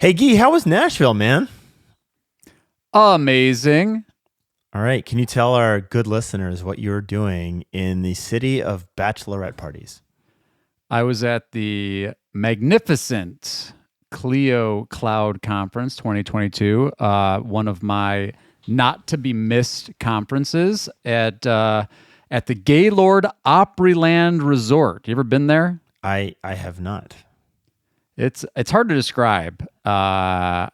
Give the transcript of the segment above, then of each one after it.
Hey, Guy, how was Nashville, man? Amazing. All right. Can you tell our good listeners what you're doing in the city of bachelorette parties? I was at the magnificent Clio Cloud Conference 2022, one of my not to be missed conferences at the Gaylord Opryland Resort. You ever been there? I have not. It's hard to describe. Bob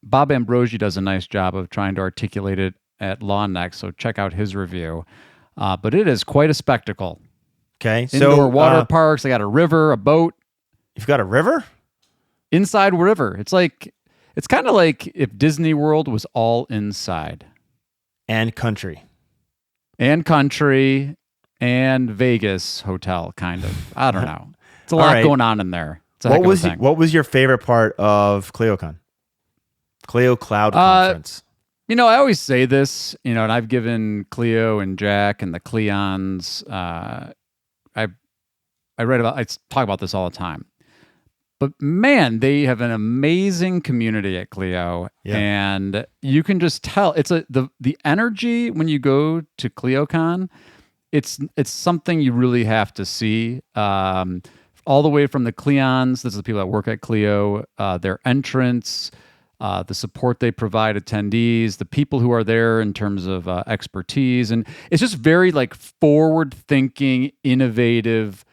Ambrosi does a nice job of trying to articulate it at Lawn Next, so check out his review. But it is quite a spectacle. Okay. Indoor water parks. They got a river, a boat. You've got a river? Inside river. It's kind of like if Disney World was all inside. And country. And country and Vegas hotel, kind of. I don't know. It's a lot going on in there. It's a heck of a thing. What was your favorite part of ClioCon? Clio Cloud Conference. I always say this, and I've given Clio and Jack and the Cleons. I talk about this all the time. But man, they have an amazing community at Clio, and you can just tell it's the energy when you go to ClioCon. It's something you really have to see. All the way from the Cleons, this is the people that work at Clio, their entrance, the support they provide attendees, the people who are there in terms of expertise, and it's just very forward-thinking, innovative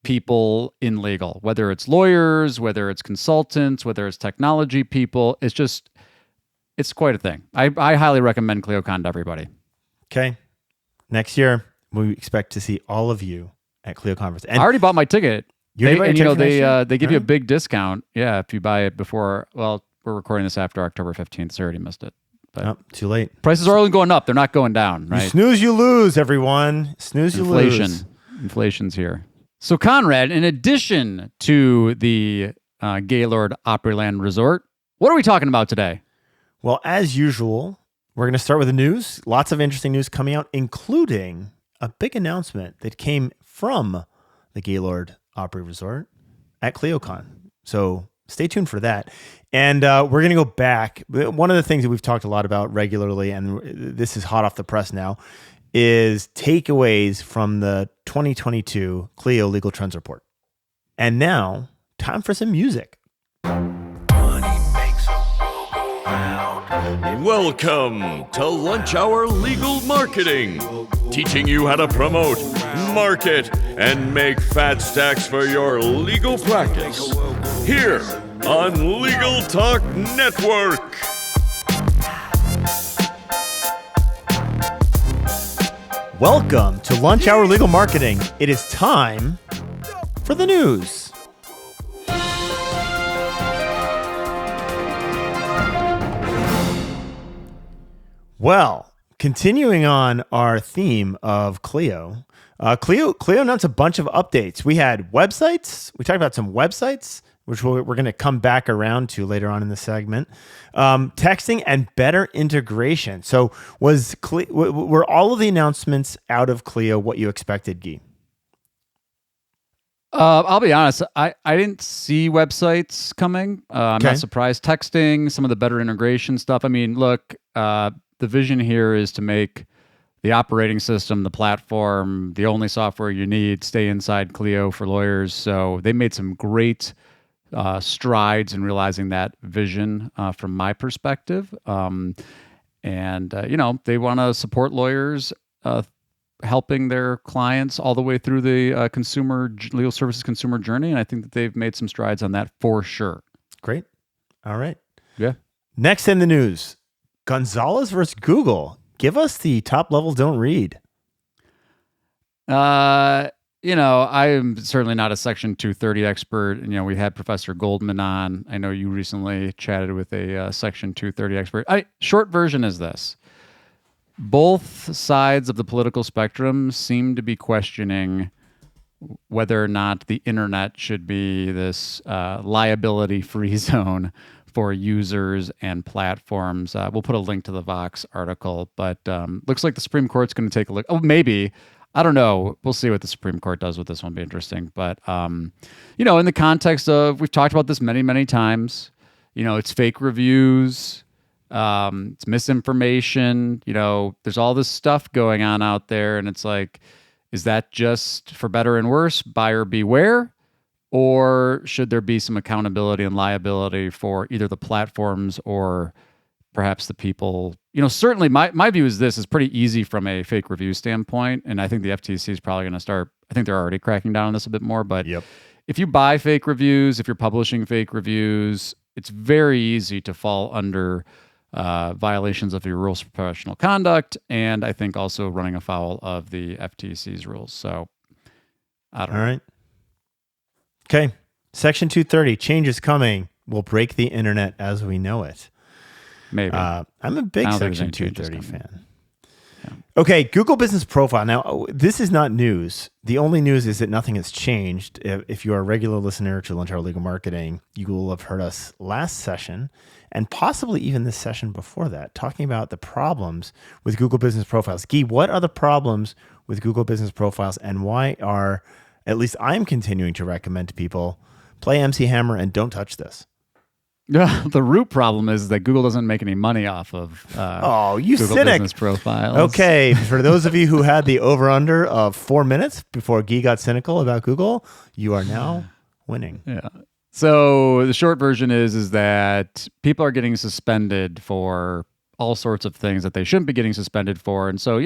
people in legal, whether it's lawyers, whether it's consultants, whether it's technology people. It's quite a thing. I highly recommend ClioCon to everybody. Okay. Next year, we expect to see all of you at Clio Conference. And I already bought my ticket. They give you a right. big discount. Yeah, if you buy it before. Well, we're recording this after October 15th, so I already missed it. But too late. Prices are only going up. They're not going down, right? You snooze, you lose, everyone. Snooze, you lose. Inflation's here. So, Conrad, in addition to the Gaylord Opryland Resort, what are we talking about today? Well, as usual, we're going to start with the news. Lots of interesting news coming out, including a big announcement that came from the Gaylord Opry Resort at ClioCon. So stay tuned for that. And we're going to go back. One of the things that we've talked a lot about regularly, and this is hot off the press now, is takeaways from the 2022 Clio Legal Trends Report. And now, time for some music. Welcome to Lunch Hour Legal Marketing, teaching you how to promote, market, and make fat stacks for your legal practice. Here on Legal Talk Network. Welcome to Lunch Hour Legal Marketing. It is time for the news. Well, continuing on our theme of Clio, Clio announced a bunch of updates. We had websites. We talked about some websites, which we're going to come back around to later on in the segment. Texting and better integration. So were all of the announcements out of Clio what you expected, Guy? I'll be honest. I didn't see websites coming. I'm not surprised. Texting, some of the better integration stuff. I mean, look, the vision here is to make the operating system, the platform, the only software you need, stay inside Clio for lawyers. So they made some great strides in realizing that vision from my perspective. They want to support lawyers helping their clients all the way through the consumer legal services consumer journey. And I think that they've made some strides on that for sure. Great. All right. Yeah. Next in the news, Gonzalez versus Google. Give us the top level don't read. I am certainly not a Section 230 expert. We had Professor Goldman on. I know you recently chatted with a Section 230 expert. Short version is this. Both sides of the political spectrum seem to be questioning whether or not the internet should be this liability-free zone for users and platforms. We'll put a link to the Vox article, but looks like the Supreme Court's going to take a look. Oh, maybe. I don't know. We'll see what the Supreme Court does with this one. Be interesting. But, in the context of, we've talked about this many, many times, it's fake reviews, it's misinformation. There's all this stuff going on out there, and it's like, is that just for better and worse, buyer beware? Or should there be some accountability and liability for either the platforms or perhaps the people? Certainly my view is this is pretty easy from a fake review standpoint. And I think the FTC is probably going to start, I think they're already cracking down on this a bit more. But if you buy fake reviews, if you're publishing fake reviews, it's very easy to fall under violations of your rules of professional conduct. And I think also running afoul of the FTC's rules. So I don't know. All right. Okay. Section 230, changes coming will break the internet as we know it. Maybe. I'm a big I don't think Section there's any 230 changes fan. Okay, Google Business Profile. Now, this is not news. The only news is that nothing has changed. If you are a regular listener to Lunch Hour Legal Marketing, you will have heard us last session and possibly even this session before that, talking about the problems with Google Business Profiles. Guy, what are the problems with Google Business Profiles, and why are, at least I'm continuing to recommend to people, play MC Hammer and don't touch this? Yeah, the root problem is that Google doesn't make any money off of you Google cynic. Business Profiles. Okay, for those of you who had the over-under of 4 minutes before Guy got cynical about Google, you are now winning. Yeah. So the short version is that people are getting suspended for all sorts of things that they shouldn't be getting suspended for. And so,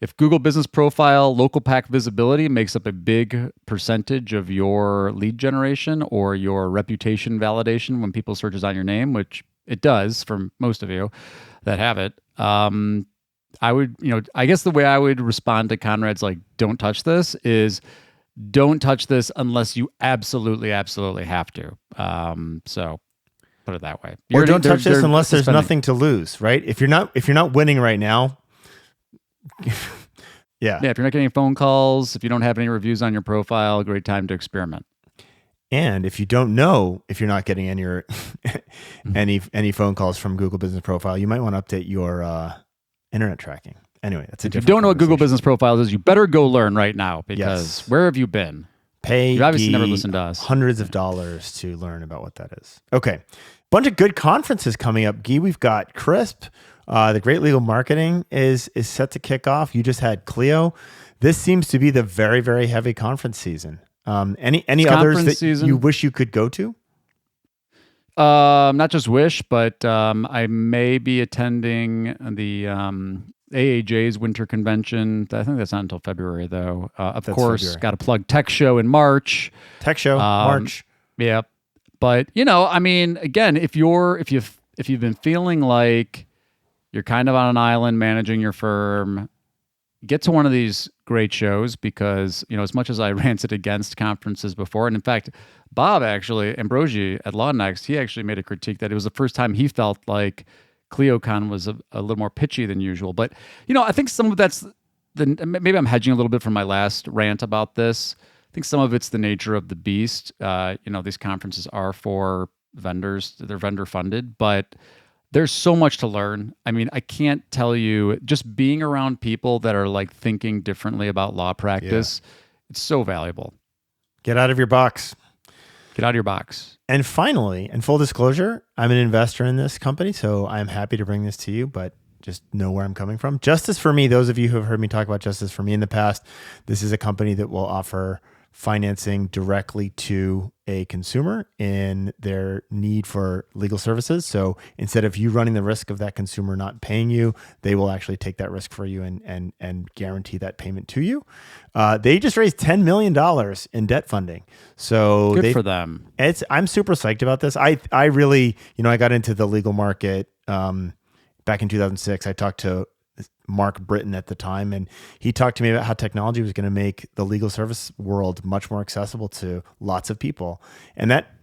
if Google Business Profile local pack visibility makes up a big percentage of your lead generation or your reputation validation when people searches on your name, which it does for most of you that have it, I would, I guess the way I would respond to Conrad's like, don't touch this is don't touch this unless you absolutely, absolutely have to. So put it that way. Or don't touch this unless there's nothing to lose, right? If you're not winning right now, yeah. If you're not getting phone calls, if you don't have any reviews on your profile, great time to experiment. And if you don't know if you're not getting any phone calls from Google Business Profile, you might want to update your internet tracking. Anyway, that's if you don't know what Google Business Profiles is, you better go learn right now, because where have you been? You obviously never listened to us. Hundreds of dollars to learn about what that is. Okay. Bunch of good conferences coming up. Guy, we've got CRISP. The Great Legal Marketing is set to kick off. You just had Clio. This seems to be the very, very heavy conference season. Any others that you wish you could go to? Not just wish, but I may be attending the AAJ's winter convention. I think that's not until February, though. Of course, got to plug Tech Show in March. Tech Show, March. Yeah, but again, if you've been feeling like you're kind of on an island managing your firm, get to one of these great shows, because, as much as I ranted against conferences before, and in fact, Bob Ambrosi at LawNext, he actually made a critique that it was the first time he felt like ClioCon was a little more pitchy than usual. But, I think some of that's, maybe I'm hedging a little bit from my last rant about this. I think some of it's the nature of the beast. These conferences are for vendors, they're vendor funded, but there's so much to learn. I mean, I can't tell you, just being around people that are like thinking differently about law practice, it's so valuable. Get out of your box. Get out of your box. And finally, and full disclosure, I'm an investor in this company, so I'm happy to bring this to you, but just know where I'm coming from. Justice for Me, those of you who have heard me talk about Justice for Me in the past, this is a company that will offer financing directly to a consumer in their need for legal services. So instead of you running the risk of that consumer not paying you, they will actually take that risk for you and guarantee that payment to you. They just raised $10 million in debt funding. So good for them. I'm super psyched about this. I really, I got into the legal market back in 2006. I talked to Mark Britton at the time, and he talked to me about how technology was going to make the legal service world much more accessible to lots of people. And that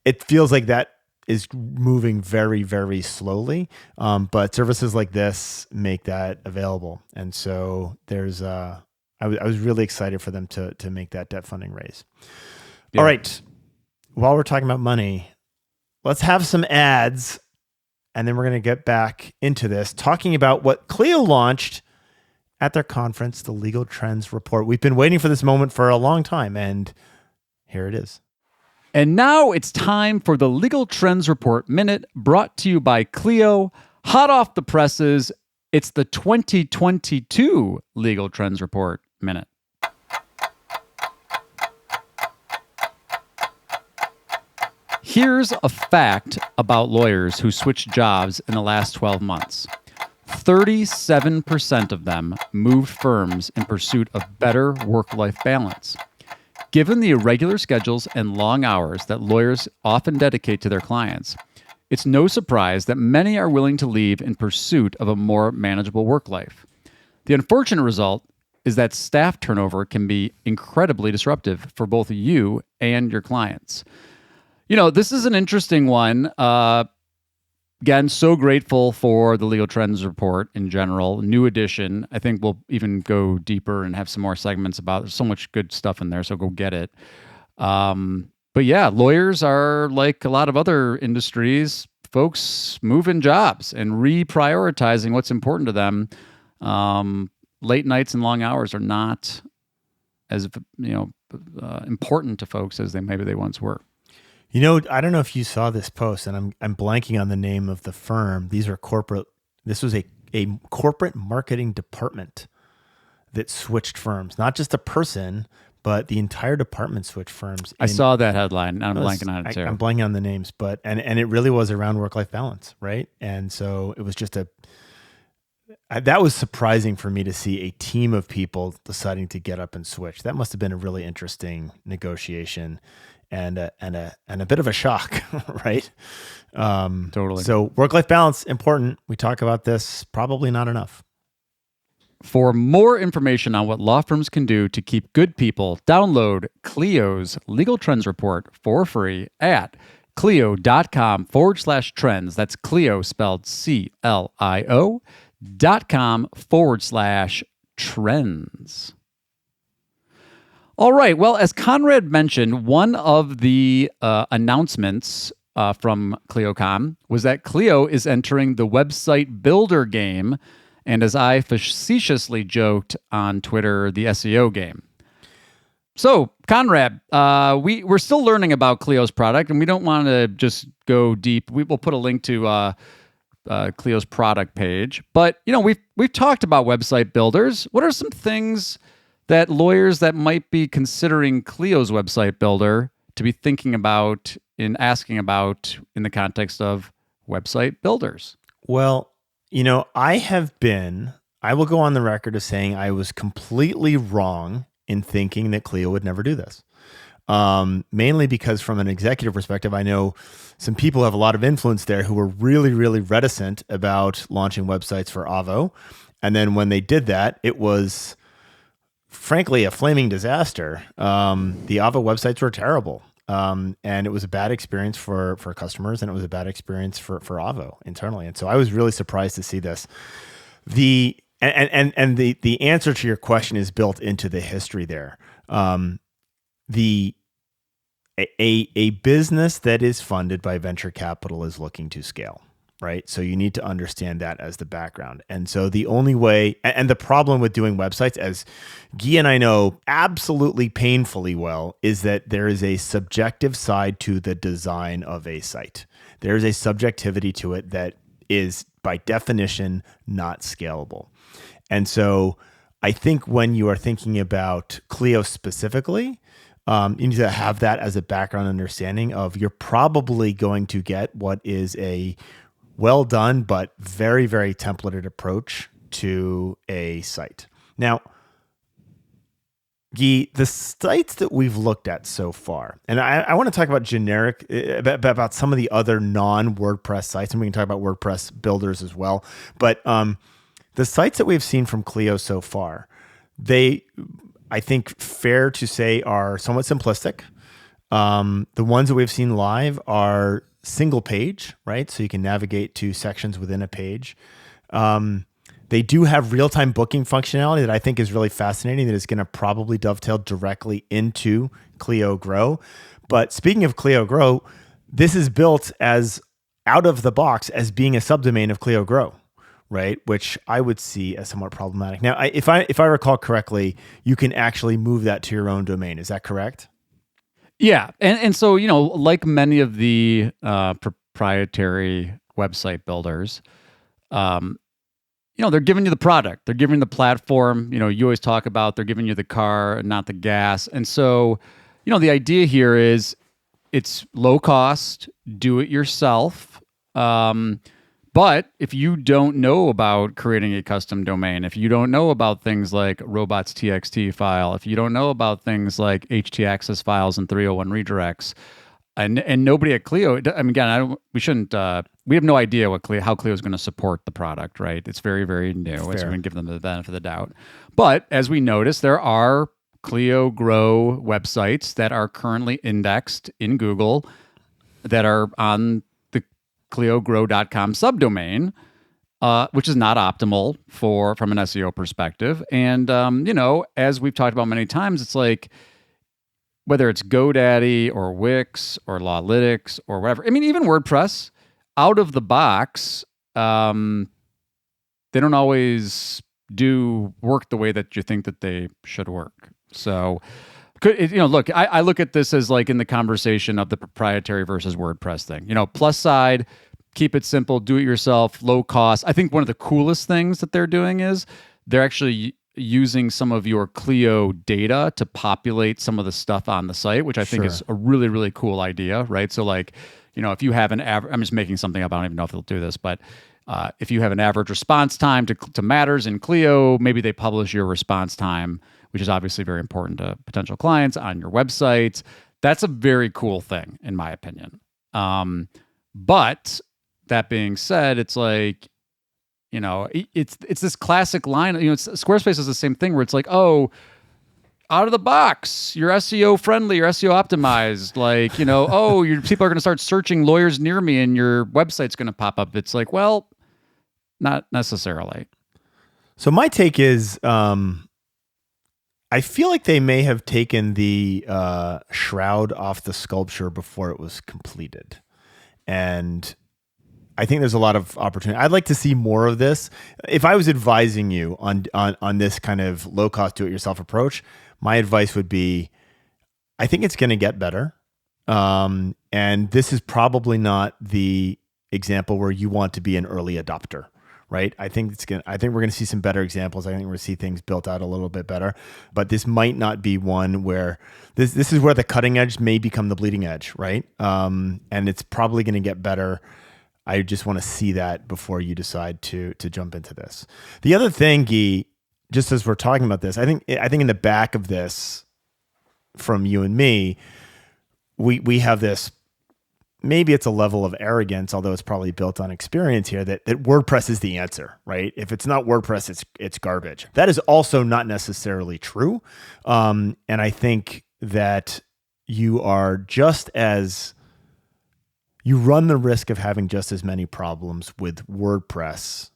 it feels like that is moving very, very slowly. But services like this make that available. And so there's I was really excited for them to make that debt funding raise. Yeah. All right. While we're talking about money, let's have some ads. And then we're going to get back into this, talking about what Clio launched at their conference, the Legal Trends Report. We've been waiting for this moment for a long time, and here it is. And now it's time for the Legal Trends Report Minute, brought to you by Clio. Hot off the presses, it's the 2022 Legal Trends Report Minute. Here's a fact about lawyers who switched jobs in the last 12 months. 37% of them moved firms in pursuit of better work-life balance. Given the irregular schedules and long hours that lawyers often dedicate to their clients, it's no surprise that many are willing to leave in pursuit of a more manageable work life. The unfortunate result is that staff turnover can be incredibly disruptive for both you and your clients. You know, this is an interesting one. Again, so grateful for the Legal Trends Report in general. New edition. I think we'll even go deeper and have some more segments about. There's so much good stuff in there, so go get it. But yeah, lawyers are like a lot of other industries. Folks moving jobs and reprioritizing what's important to them. Late nights and long hours are not as important to folks as maybe they once were. You know, I don't know if you saw this post, and I'm blanking on the name of the firm. This was a corporate marketing department that switched firms, not just a person, but the entire department switched firms. I saw that headline, and I'm blanking on it too. I'm blanking on the names, but and it really was around work-life balance, right? And so it was just that was surprising for me to see a team of people deciding to get up and switch. That must have been a really interesting negotiation. And a bit of a shock, right? Totally. So work-life balance, important. We talk about this, probably not enough. For more information on what law firms can do to keep good people, download Clio's Legal Trends Report for free at clio.com/trends. That's Clio spelled CLIO.com/trends. All right. Well, as Conrad mentioned, one of the announcements from ClioCon was that Clio is entering the website builder game, and as I facetiously joked on Twitter, the SEO game. So, Conrad, we're still learning about Clio's product, and we don't want to just go deep. We'll put a link to Clio's product page, but we've talked about website builders. What are some things that lawyers that might be considering Clio's website builder to be thinking about in asking about in the context of website builders? Well, I will go on the record as saying I was completely wrong in thinking that Clio would never do this. Mainly because from an executive perspective, I know some people have a lot of influence there who were really, really reticent about launching websites for Avvo. And then when they did that, it was frankly a flaming disaster. The Avvo websites were terrible. And it was a bad experience for customers, and it was a bad experience for Avvo internally. And so I was really surprised to see this. The answer to your question is built into the history there. A business that is funded by venture capital is looking to scale, right? So you need to understand that as the background. And so the only way, and the problem with doing websites, as Guy and I know absolutely painfully well, is that there is a subjective side to the design of a site. There's a subjectivity to it that is by definition not scalable. And so I think when you are thinking about Clio specifically, you need to have that as a background understanding of you're probably going to get what is a well done, but very, very templated approach to a site. Now, Guy, the sites that we've looked at so far, and I want to talk about about some of the other non-WordPress sites, and we can talk about WordPress builders as well. But the sites that we've seen from Clio so far, I think fair to say, are somewhat simplistic. The ones that we've seen live are single page, right? So you can navigate to sections within a page. They do have real-time booking functionality that I think is really fascinating, that is going to probably dovetail directly into Clio Grow. But speaking of Clio Grow, this is built as out of the box as being a subdomain of Clio Grow, right? Which I would see as somewhat problematic. Now, if I recall correctly, you can actually move that to your own domain. Is that correct? Yeah, and so like many of the proprietary website builders, they're giving you the product, they're giving you the platform. You always talk about they're giving you the car, not the gas, and so the idea here is it's low cost, do it yourself. But if you don't know about creating a custom domain, if you don't know about things like robots.txt file, if you don't know about things like htaccess files and 301 redirects, and nobody at Clio, again, we have no idea how Clio is going to support the product, right? It's very, very new. So we're going to give them the benefit of the doubt. But as we noticed, there are Clio Grow websites that are currently indexed in Google that are on ClioGrow.com subdomain, which is not optimal from an SEO perspective. And as we've talked about many times, it's like whether it's GoDaddy or Wix or Lawlytics or whatever. Even WordPress, out of the box, they don't always work the way that you think that they should work. So, look, I look at this as like in the conversation of the proprietary versus WordPress thing. Plus side, keep it simple, do it yourself, low cost. I think one of the coolest things that they're doing is they're actually using some of your Clio data to populate some of the stuff on the site, which I think is a really, really cool idea, right? So like, if you have an average, I'm just making something up, I don't even know if they'll do this, but if you have an average response time to matters in Clio, maybe they publish your response time, which is obviously very important to potential clients on your website. That's a very cool thing, in my opinion. But that being said, it's like, it's this classic line. Squarespace is the same thing where it's like, oh, out of the box, you're SEO friendly, you're SEO optimized. Like, your people are going to start searching lawyers near me, and your website's going to pop up. It's like, well, not necessarily. So my take is, I feel like they may have taken the shroud off the sculpture before it was completed. And I think there's a lot of opportunity. I'd like to see more of this. If I was advising you on this kind of low cost do-it-yourself approach, my advice would be, I think it's going to get better. And this is probably not the example where you want to be an early adopter. Right. I think we're going to see some better examples. I think we're going to see things built out a little bit better, but this might not be one where this is where the cutting edge may become the bleeding edge. Right. And it's probably going to get better. I just want to see that before you decide to jump into this. The other thing, Guy, just as we're talking about this, I think in the back of this from you and me, we have this, maybe it's a level of arrogance, although it's probably built on experience here, that WordPress is the answer, right? If it's not WordPress, it's garbage. That is also not necessarily true. And I think that you run the risk of having just as many problems with WordPress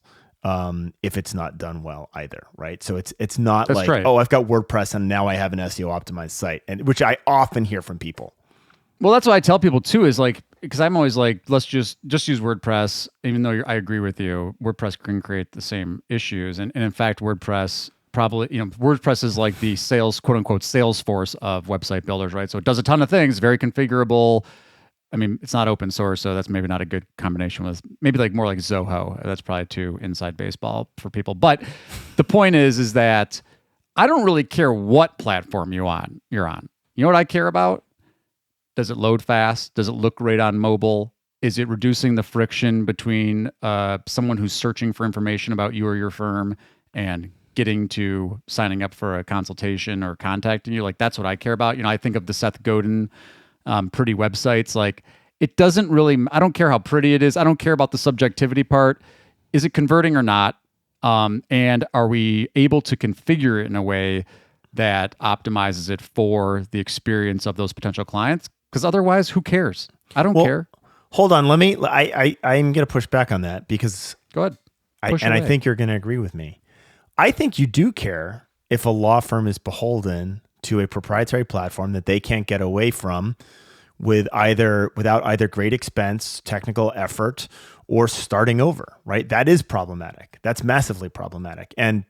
if it's not done well either, right? So it's not That's like, right. Oh, I've got WordPress and now I have an SEO optimized site, and which I often hear from people. Well, that's what I tell people too, is like, because I'm always like, let's just use WordPress, even though I agree with you, WordPress can create the same issues. And in fact, WordPress WordPress is like the quote unquote Salesforce of website builders, right? So it does a ton of things, very configurable. It's not open source, so that's maybe not a good combination with maybe more like Zoho. That's probably too inside baseball for people. But the point is that I don't really care what platform you're on. You know what I care about? Does it load fast? Does it look great on mobile? Is it reducing the friction between someone who's searching for information about you or your firm and getting to signing up for a consultation or contacting you? Like, that's what I care about. I think of the Seth Godin pretty websites. Like, it doesn't really, I don't care how pretty it is. I don't care about the subjectivity part. Is it converting or not? And are we able to configure it in a way that optimizes it for the experience of those potential clients? Because otherwise, who cares? I don't care. Hold on. I'm going to push back on that because go ahead. I think you're going to agree with me. I think you do care if a law firm is beholden to a proprietary platform that they can't get away from without either great expense, technical effort, or starting over, right? That is problematic. That's massively problematic. And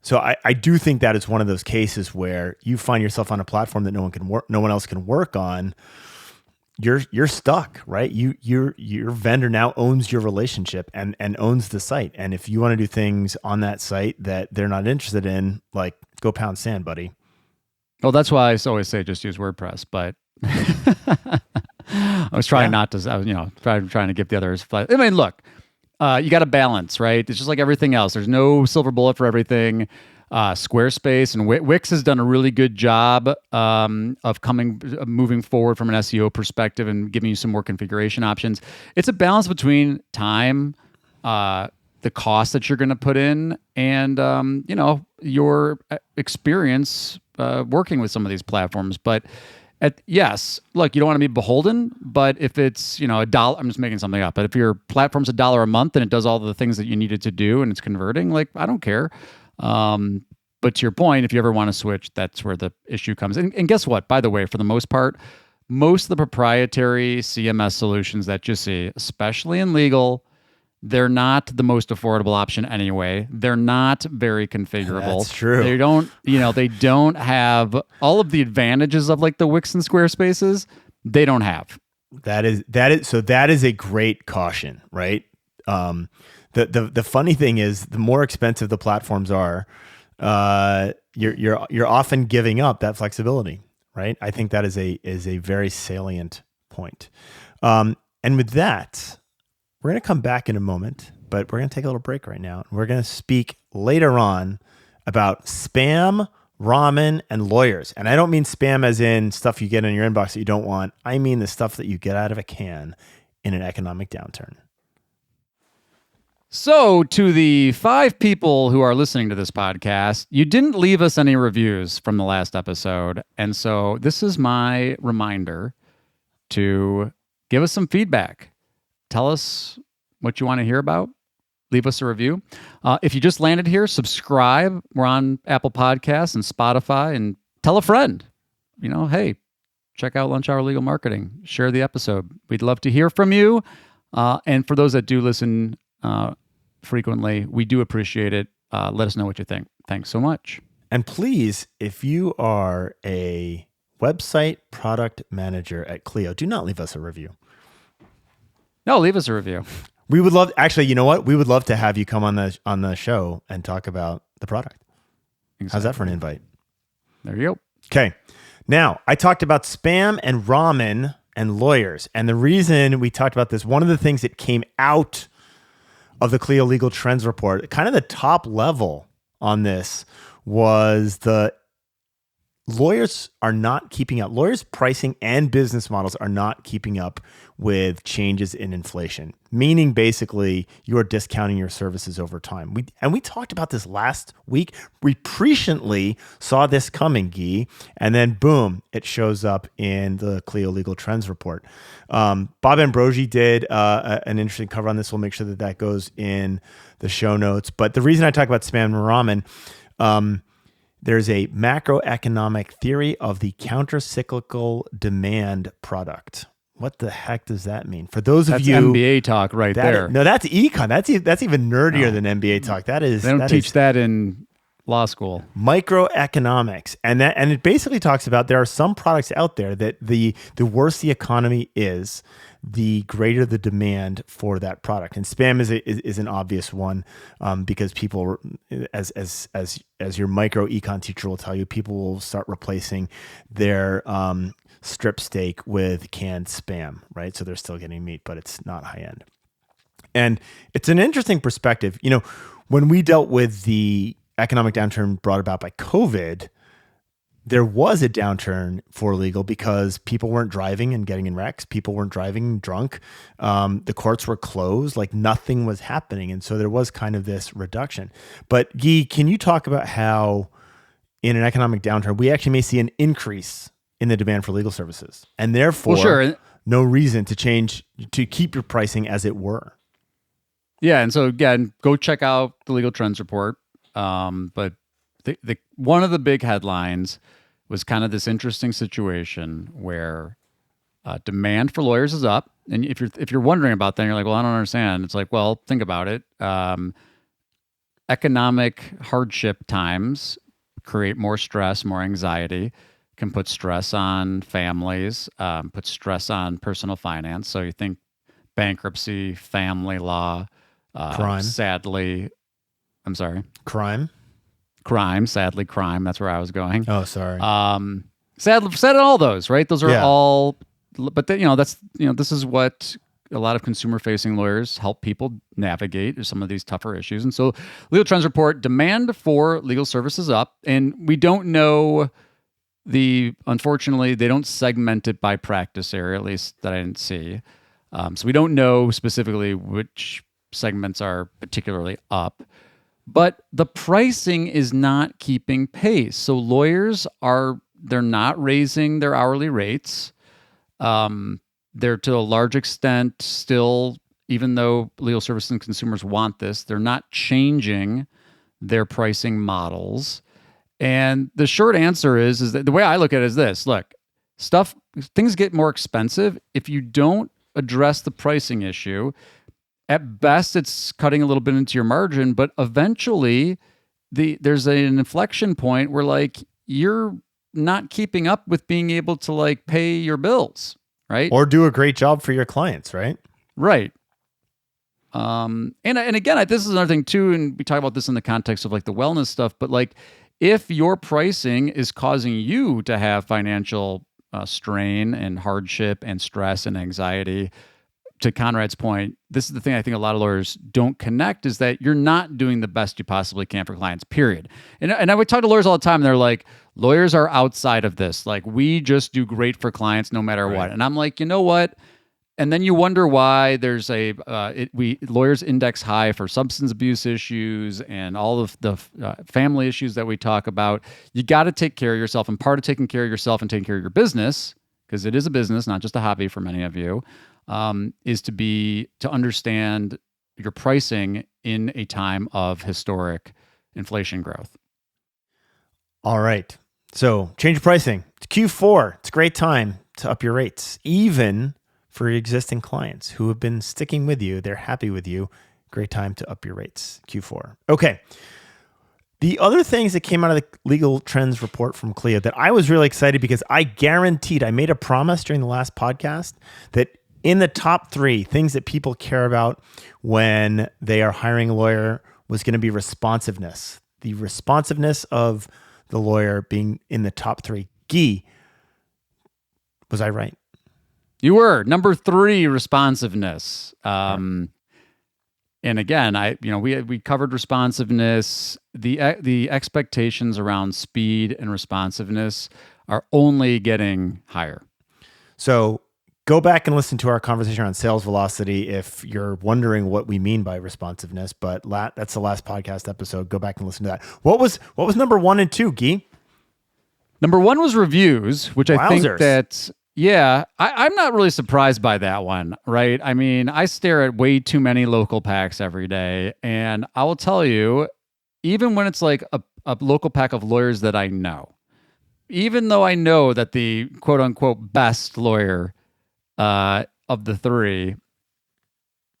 So I do think that is one of those cases where you find yourself on a platform that no one else can work on. You're stuck, right? Your vendor now owns your relationship and owns the site. And if you want to do things on that site that they're not interested in, like, go pound sand, buddy. Well, that's why I always say just use WordPress, but I was trying not to, trying to give the others. I mean, look, you got to balance, right? It's just like everything else. There's no silver bullet for everything. Squarespace and Wix has done a really good job of moving forward from an SEO perspective and giving you some more configuration options. It's a balance between time, the cost that you're going to put in, and your experience working with some of these platforms. But yes, look, you don't want to be beholden, but if it's, $1, I'm just making something up, but if your platform's $1 a month and it does all the things that you need it to do and it's converting, like, I don't care. But to your point, if you ever want to switch, that's where the issue comes. And guess what? By the way, for the most part, most of the proprietary CMS solutions that you see, especially in legal, they're not the most affordable option anyway. They're not very configurable. That's true. They don't have all of the advantages of like the Wix and Squarespaces. They don't have. That is a great caution, right? The funny thing is, the more expensive the platforms are, you're often giving up that flexibility, right? I think that is a very salient point. And with that, we're going to come back in a moment, but we're going to take a little break right now. We're going to speak later on about spam, ramen, and lawyers. And I don't mean spam as in stuff you get in your inbox that you don't want. I mean the stuff that you get out of a can in an economic downturn. So, to the 5 people who are listening to this podcast, you didn't leave us any reviews from the last episode. And so this is my reminder to give us some feedback. Tell us what you want to hear about. Leave us a review. If you just landed here, subscribe. We're on Apple Podcasts and Spotify, and tell a friend. Hey, check out Lunch Hour Legal Marketing. Share the episode. We'd love to hear from you. And for those that do listen frequently, we do appreciate it. Let us know what you think. Thanks so much. And please, if you are a website product manager at Clio, do not leave us a review. No, leave us a review. We would love, actually, you know what? We would love to have you come on the show and talk about the product. Exactly. How's that for an invite? There you go. Okay. Now, I talked about spam and ramen and lawyers. And the reason we talked about this, one of the things that came out of the Clio Legal Trends Report, kind of the top level on this, was the lawyers are not keeping up. Lawyers' pricing and business models are not keeping up with changes in inflation, meaning basically you are discounting your services over time. We talked about this last week. We presciently saw this coming, Guy, and then boom, it shows up in the Clio Legal Trends Report. Bob Ambrogi did an interesting cover on this. We'll make sure that goes in the show notes. But the reason I talk about spam and ramen, there's a macroeconomic theory of the countercyclical demand product. What the heck does that mean? For those of you, that's MBA talk right there. No, that's econ. That's even nerdier than MBA talk. They don't teach that in law school. Microeconomics, and it basically talks about there are some products out there that the worse the economy is, the greater the demand for that product. And spam is an obvious one, because people, as your micro econ teacher will tell you, people will start replacing their strip steak with canned spam, right? So they're still getting meat, but it's not high end. And it's an interesting perspective. When we dealt with the economic downturn brought about by COVID, there was a downturn for legal because people weren't driving and getting in wrecks. People weren't driving drunk. The courts were closed, like nothing was happening. And so there was kind of this reduction. But Guy, can you talk about how in an economic downturn, we actually may see an increase in the demand for legal services, and therefore no reason to keep your pricing as it were? Yeah. And so again, go check out the Legal Trends Report. But the one of the big headlines was kind of this interesting situation where demand for lawyers is up. And if you're wondering about that, you're like, well, I don't understand. It's like, well, think about it. economic hardship times create more stress, more anxiety, can put stress on families, put stress on personal finance. So you think bankruptcy, family law, Crime. sadly, I'm sorry, Crime. sadly, crime. That's where I was going. Oh, sorry. Said all those, right? Those are Yeah. all, but this is what a lot of consumer-facing lawyers help people navigate some of these tougher issues. And so, Legal Trends report demand for legal services up, and we don't know unfortunately, they don't segment it by practice area, at least that I didn't see. So we don't know specifically which segments are particularly up. But the pricing is not keeping pace. So lawyers they're not raising their hourly rates. They're to a large extent still, even though legal services and consumers want this, they're not changing their pricing models. And the short answer is that the way I look at it is this: look, things get more expensive if you don't address the pricing issue. At best, it's cutting a little bit into your margin, but eventually there's an inflection point where like you're not keeping up with being able to like pay your bills, right? Or do a great job for your clients, right? Right. And again, this is another thing too, and we talk about this in the context of like the wellness stuff, but like if your pricing is causing you to have financial strain and hardship and stress and anxiety, to Conrad's point, this is the thing I think a lot of lawyers don't connect, is that you're not doing the best you possibly can for clients, period. And I would talk to lawyers all the time, and they're like, lawyers are outside of this. Like, we just do great for clients no matter what. And I'm like, you know what? And then you wonder why there's lawyers index high for substance abuse issues and all of the family issues that we talk about. You got to take care of yourself, and part of taking care of yourself and taking care of your business, because it is a business, not just a hobby for many of you, is to understand your pricing in a time of historic inflation growth. All right. So change your pricing. It's Q4. It's a great time to up your rates, even for your existing clients who have been sticking with you. They're happy with you. Great time to up your rates. Q4. Okay. The other things that came out of the Legal Trends report from Clio that I was really excited, because I made a promise during the last podcast that in the top 3 things that people care about when they are hiring a lawyer was going to be responsiveness. The responsiveness of the lawyer being in the top 3. Guy, was I right? You were. Number 3, responsiveness. And again, we covered responsiveness. The expectations around speed and responsiveness are only getting higher. So go back and listen to our conversation around sales velocity if you're wondering what we mean by responsiveness. But that's the last podcast episode. Go back and listen to that. What was number 1 and 2, Guy? Number 1 was reviews, which I think Wowzers. that, yeah, I'm not really surprised by that one, right? I mean, I stare at way too many local packs every day. And I will tell you, even when it's like a local pack of lawyers that I know, even though I know that the quote unquote best lawyer of the 3,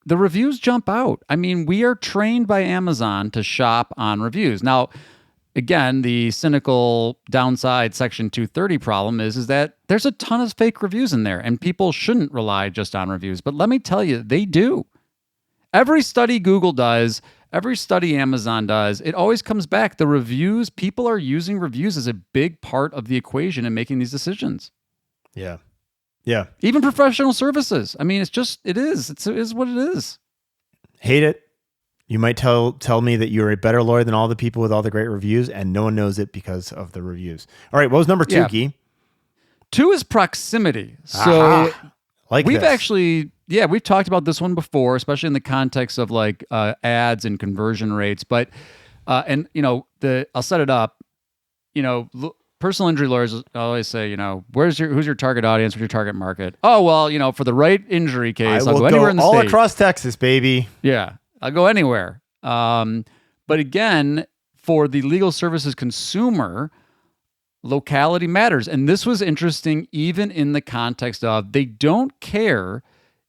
the reviews jump out. I mean, we are trained by Amazon to shop on reviews. Now, again, the cynical downside Section 230 problem is that there's a ton of fake reviews in there, and people shouldn't rely just on reviews. But let me tell you, they do. Every study Google does, every study Amazon does, it always comes back. The reviews, people are using reviews as a big part of the equation in making these decisions. Yeah. Yeah. Even professional services. I mean, it is what it is. Hate it. You might tell me that you're a better lawyer than all the people with all the great reviews, and no one knows it because of the reviews. All right, what was number 2, Guy? 2 is proximity. So we've talked about this one before, especially in the context of like ads and conversion rates. But I'll set it up. Personal injury lawyers always say, who's your target audience? What's your target market? Oh, well, for the right injury case, I'll go anywhere in the state. All state. Across Texas, baby. Yeah, I'll go anywhere. But again, for the legal services consumer, locality matters. And this was interesting even in the context of they don't care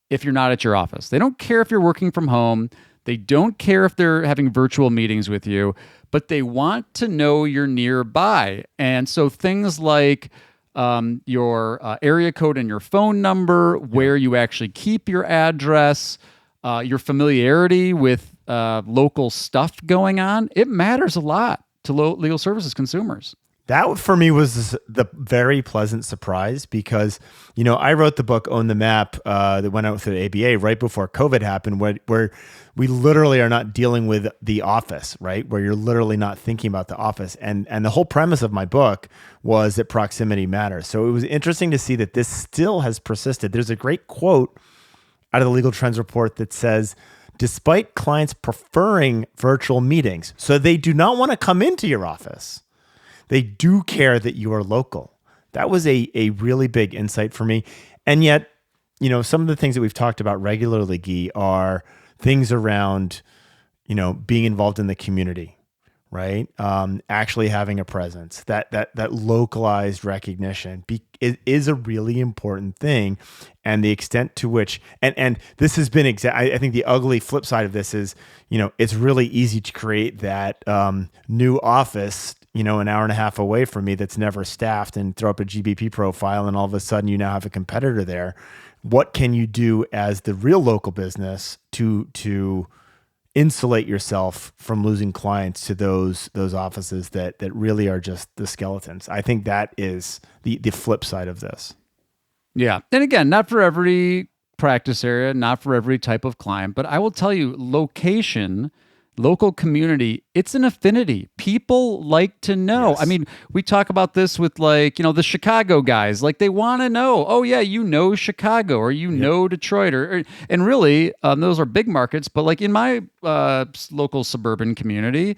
if you're not at your office. They don't care if you're working from home. They don't care if they're having virtual meetings with you, but they want to know you're nearby. And so things like your area code and your phone number, where you actually keep your address, your familiarity with local stuff going on, it matters a lot to legal services consumers. That for me was the very pleasant surprise because, I wrote the book Own the Map that went out through the ABA right before COVID happened, where we literally are not dealing with the office, right? Where you're literally not thinking about the office. And the whole premise of my book was that proximity matters. So it was interesting to see that this still has persisted. There's a great quote out of the Legal Trends report that says, despite clients preferring virtual meetings, so they do not want to come into your office, they do care that you are local. That was a really big insight for me. And yet, some of the things that we've talked about regularly, Guy, are things around, being involved in the community, right? Actually having a presence, that localized recognition is a really important thing. And the extent to which, and this has been I think the ugly flip side of this is, it's really easy to create that new office, an hour and a half away from me that's never staffed and throw up a GBP profile. And all of a sudden you now have a competitor there. What can you do as the real local business to insulate yourself from losing clients to those offices that really are just the skeletons? I think that is the flip side of this. Yeah. And again, not for every practice area, not for every type of client, but I will tell you, location, local community, it's an affinity. People like to know. Yes. I mean, we talk about this with the Chicago guys. Like, they want to know, oh yeah, Chicago, or know Detroit, and really, those are big markets. But like in my local suburban community,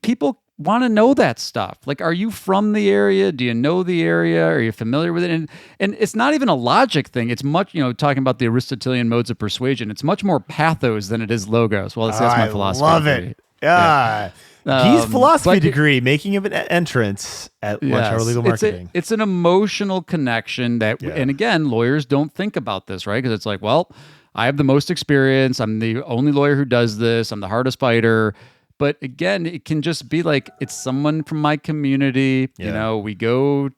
people want to know that stuff. Like, are you from the area? Do you know the area? Are you familiar with it? And it's not even a logic thing. It's much, talking about the Aristotelian modes of persuasion. It's much more pathos than it is logos. Well, that's my philosophy. I love it. Yeah. Guy's philosophy degree, making an entrance at Lunch Hour Legal Marketing. It's an emotional connection that, and again, lawyers don't think about this, right? Because it's like, well, I have the most experience. I'm the only lawyer who does this. I'm the hardest fighter. But again, it can just be like, it's someone from my community. Yeah. We go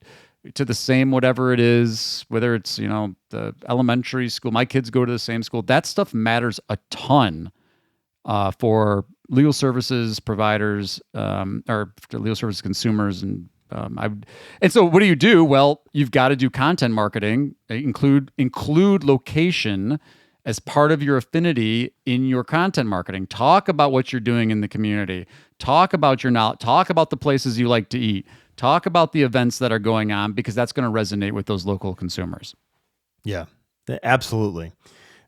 to the same whatever it is, whether it's, the elementary school. My kids go to the same school. That stuff matters a ton for legal services providers or legal services consumers. And so what do you do? Well, you've got to do content marketing, include location as part of your affinity in your content marketing. Talk about what you're doing in the community. Talk about your knowledge. Talk about the places you like to eat. Talk about the events that are going on, because that's going to resonate with those local consumers. Yeah, absolutely.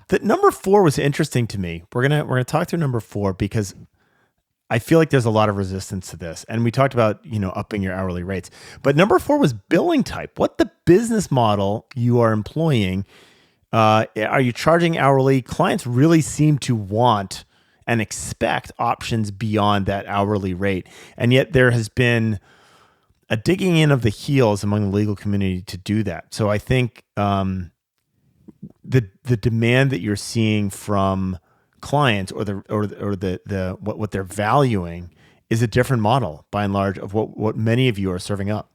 The number 4 was interesting to me. We're gonna talk through number 4 because I feel like there's a lot of resistance to this. And we talked about, upping your hourly rates. But number 4 was billing type. What the business model you are employing. Are you charging hourly? Clients really seem to want and expect options beyond that hourly rate. And yet there has been a digging in of the heels among the legal community to do that. So I think the demand that you're seeing from clients or what they're valuing is a different model by and large of what many of you are serving up.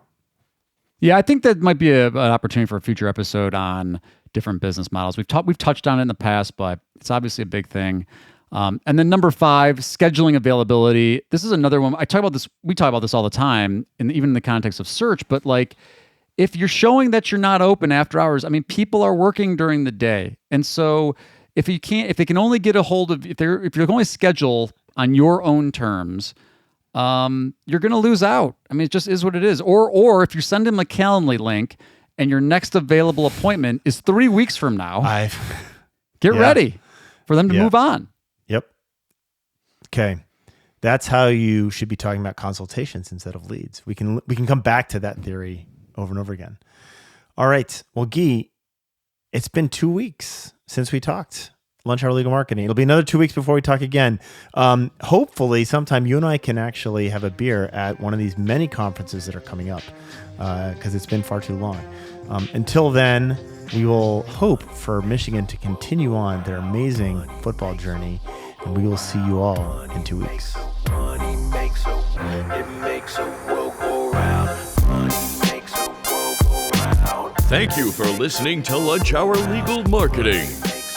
Yeah, I think that might be an opportunity for a future episode on different business models. We've touched on it in the past, but it's obviously a big thing. And then number 5, scheduling availability. This is another one. We talk about this all the time, and even in the context of search. But like, if you're showing that you're not open after hours, I mean, people are working during the day, and so if they can only get a hold of, if you can only schedule on your own terms, you're going to lose out. I mean, it just is what it is. Or if you send them a Calendly link and your next available appointment is 3 weeks from now, get ready for them to move on. Yep. Okay. That's how you should be talking about consultations instead of leads. We can come back to that theory over and over again. All right. Well, Guy, it's been 2 weeks since we talked Lunch Hour Legal Marketing. It'll be another 2 weeks before we talk again. Hopefully sometime you and I can actually have a beer at one of these many conferences that are coming up, because it's been far too long. Until then, we will hope for Michigan to continue on their amazing football journey And we will see you all in 2 weeks. Money makes a world go round. Money makes a world go round. Thank you for listening to Lunch Hour Legal Marketing.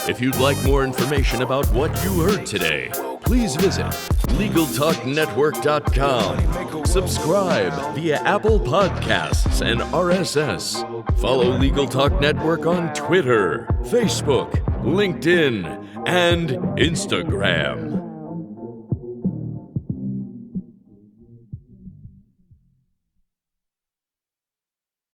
If you'd like more information about what you heard today, please visit LegalTalkNetwork.com. Subscribe via Apple Podcasts and RSS. Follow Legal Talk Network on Twitter, Facebook, LinkedIn, and Instagram.